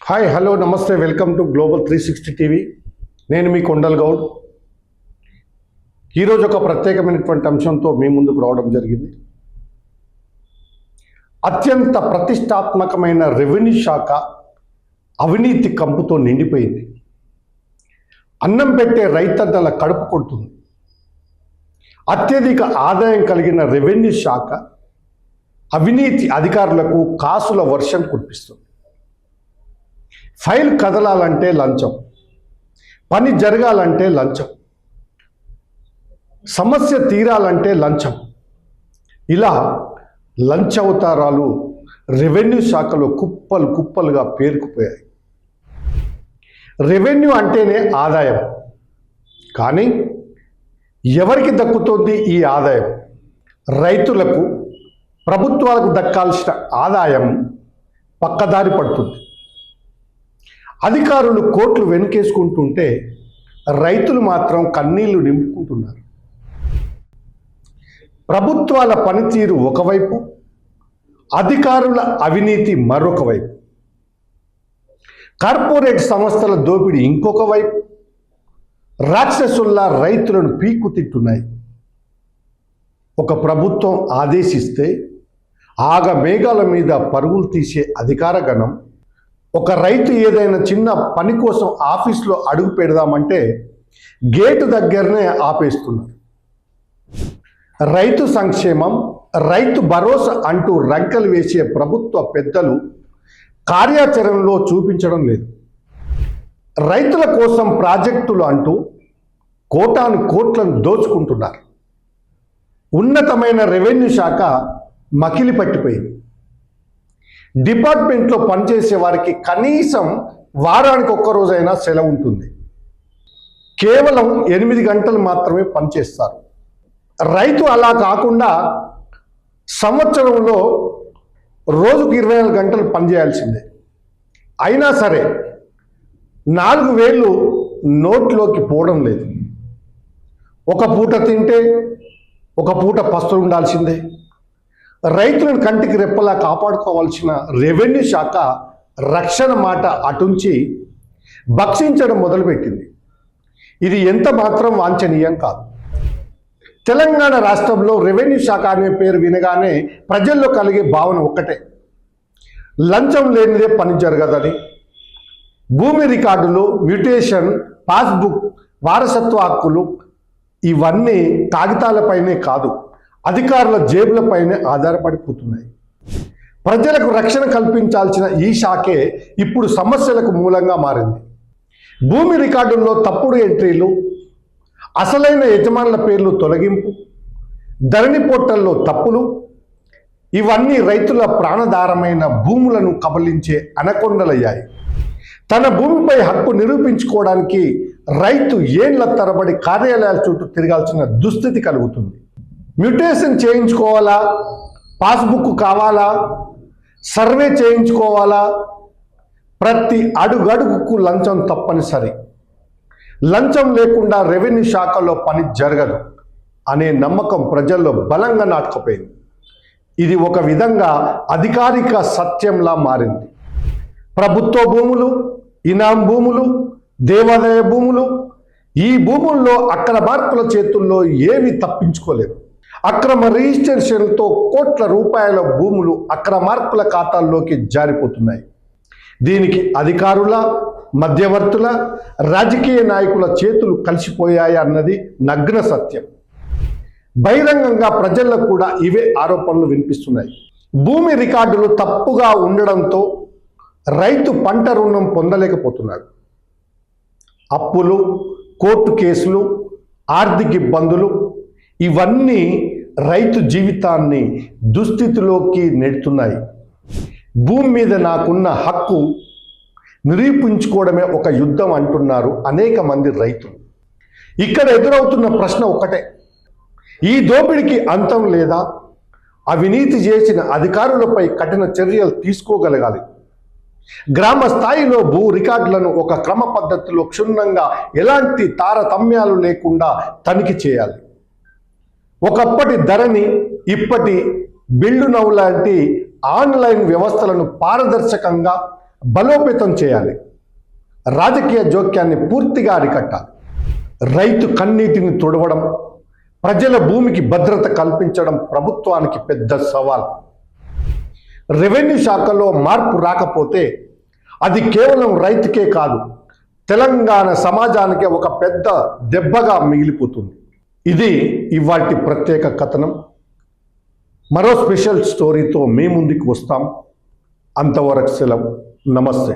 Hi hello నమస్తే welcome to global 360 TV. నేను మీ కొండల్ గౌడ్. ఈరోజు ఒక ప్రత్యేకమైనటువంటి అంశంతో మీ ముందుకు రావడం జరిగింది. అత్యంత ప్రతిష్టాత్మకమైన రెవెన్యూ శాఖ అవినీతి కంపుతో నిండిపోయింది. అన్నం పెట్టే రైతన్నల కడుపు కొడుతుంది. అత్యధిక ఆదాయం కలిగిన రెవెన్యూ శాఖ అవినీతి అధికారులకు కాసుల వర్షం కురిపిస్తుంది. ఫైల్ కదలాలంటే లంచం, పని జరగాలంటే లంచం, సమస్య తీరాలంటే లంచం. ఇలా లంచవతారాలు రెవెన్యూ శాఖలో కుప్పలు కుప్పలుగా పేరుకుపోయాయి. రెవెన్యూ అంటేనే ఆదాయం. కానీ ఎవరికి దక్కుతుంది ఈ ఆదాయం? రైతులకు, ప్రభుత్వాలకు దక్కాల్సిన ఆదాయం పక్కదారి పడుతుంది. అధికారులు కోట్లు వెనుకేసుకుంటుంటే రైతులు మాత్రం కన్నీళ్లు నింపుకుంటున్నారు. ప్రభుత్వాల పనితీరు ఒకవైపు, అధికారుల అవినీతి మరొక వైపు, కార్పొరేట్ సంస్థల దోపిడీ ఇంకొక వైపు, రాక్షసుల్లా రైతులను పీకు తిట్టున్నాయి. ఒక ప్రభుత్వం ఆదేశిస్తే ఆగ మేఘాల మీద పరుగులు తీసే అధికార గణం ఒక రైతు ఏదైనా చిన్న పని కోసం ఆఫీస్లో అడుగు పెడదామంటే గేటు దగ్గరనే ఆపేస్తున్నారు. రైతు సంక్షేమం, రైతు భరోసా అంటూ రంకెలు వేసే ప్రభుత్వ పెద్దలు కార్యాచరణలో చూపించడం లేదు. రైతుల కోసం ప్రాజెక్టులు అంటూ కోటాను కోట్లను దోచుకుంటున్నారు. ఉన్నతమైన రెవెన్యూ శాఖ మకిలి పట్టిపోయింది. డిపార్ట్మెంట్లో పనిచేసే వారికి కనీసం వారానికి ఒక్కరోజైనా సెలవు ఉంటుంది. కేవలం 8 గంటలు మాత్రమే పనిచేస్తారు. రైతు అలా కాకుండా సంవత్సరంలో రోజుకు 24 గంటలు పనిచేయాల్సిందే. అయినా సరే 4,000 నోట్లోకి పోవడం లేదు. ఒక పూట తింటే ఒక పూట పస్తులు ఉండాల్సిందే. రైతులను కంటికి రెప్పలా కాపాడుకోవాల్సిన రెవెన్యూ శాఖ రక్షణ మాట అటుంచి భక్షించడం మొదలుపెట్టింది. ఇది ఎంత మాత్రం వాంఛనీయం కాదు. తెలంగాణ రాష్ట్రంలో రెవెన్యూ శాఖ అనే పేరు వినగానే ప్రజల్లో కలిగే భావన ఒక్కటే: లంచం లేనిదే పని జరగదని. భూమి రికార్డులు, మ్యూటేషన్, పాస్బుక్, వారసత్వ హక్కులు ఇవన్నీ కాగితాలపైనే కాదు, అధికారుల జేబులపైనే ఆధారపడిపోతున్నాయి. ప్రజలకు రక్షణ కల్పించాల్సిన ఈ శాఖే ఇప్పుడు సమస్యలకు మూలంగా మారింది. భూమి రికార్డుల్లో తప్పుడు ఎంట్రీలు, అసలైన యజమానుల పేర్లు తొలగింపు, ధరణి పోర్టల్లో తప్పులు ఇవన్నీ రైతుల ప్రాణధారమైన భూములను కబలించే అనకొండలయ్యాయి. తన భూమిపై హక్కు నిరూపించుకోవడానికి రైతు ఏళ్ల తరబడి కార్యాలయాల చుట్టూ తిరగాల్సిన దుస్థితి కలుగుతుంది. మ్యూటేషన్ చేయించుకోవాలా, పాస్బుక్ కావాలా, సర్వే చేయించుకోవాలా, ప్రతి అడుగడుగుకు లంచం తప్పనిసరి. లంచం లేకుండా రెవెన్యూ శాఖలో పని జరగదు అనే నమ్మకం ప్రజల్లో బలంగా నాటుకుపోయింది. ఇది ఒక విధంగా అధికారిక సత్యంలా మారింది. ప్రభుత్వ భూములు, ఇనాం భూములు, దేవాదాయ భూములు, ఈ భూముల్లో అక్రమార్కుల చేతుల్లో ఏవి తప్పించుకోలేవు. అక్రమ రిజిస్ట్రేషన్తో కోట్ల రూపాయల భూములు అక్రమార్కుల ఖాతాల్లోకి జారిపోతున్నాయి. దీనికి అధికారుల, మధ్యవర్తుల, రాజకీయ నాయకుల చేతులు కలిసిపోయాయి అన్నది నగ్న సత్యం. బహిరంగంగా ప్రజల్లో కూడా ఇవే ఆరోపణలు వినిపిస్తున్నాయి. భూమి రికార్డులు తప్పుగా ఉండడంతో రైతు పంట రుణం పొందలేకపోతున్నాడు. అప్పులు, కోర్టు కేసులు, ఆర్థిక ఇబ్బందులు ఇవన్నీ రైతు జీవితాన్ని దుస్థితిలోకి నెడుతున్నాయి. భూమి మీద నాకున్న హక్కు నిరూపించుకోవడమే ఒక యుద్ధం అంటున్నారు అనేక మంది రైతులు. ఇక్కడ ఎదురవుతున్న ప్రశ్న ఒకటే: ఈ దోపిడీకి అంతం లేదా? అవినీతి చేసిన అధికారులపై కఠిన చర్యలు తీసుకోగలగాలి. గ్రామ స్థాయిలో భూ రికార్డులను ఒక క్రమ పద్ధతిలో క్షుణ్ణంగా ఎలాంటి తారతమ్యాలు లేకుండా తనిఖీ చేయాలి. ఒకప్పటి ధరణి, ఇప్పటి బిల్డు నౌ లాంటి ఆన్లైన్ వ్యవస్థలను పారదర్శకంగా, బలోపేతం చేయాలి. రాజకీయ జోక్యాన్ని పూర్తిగా అరికట్టాలి. రైతు కన్నీటిని తుడవడం, ప్రజల భూమికి భద్రత కల్పించడం ప్రభుత్వానికి పెద్ద సవాల్. రెవెన్యూ శాఖలో మార్పు రాకపోతే అది కేవలం రైతుకే కాదు, తెలంగాణ సమాజానికి ఒక పెద్ద దెబ్బగా మిగిలిపోతుంది. ఇది ఇవాల్టి ప్రత్యేక కథనం. మరో స్పెషల్ స్టోరీతో మీ ముందుకు వస్తాం. అంతవరకు సెలవు. నమస్తే.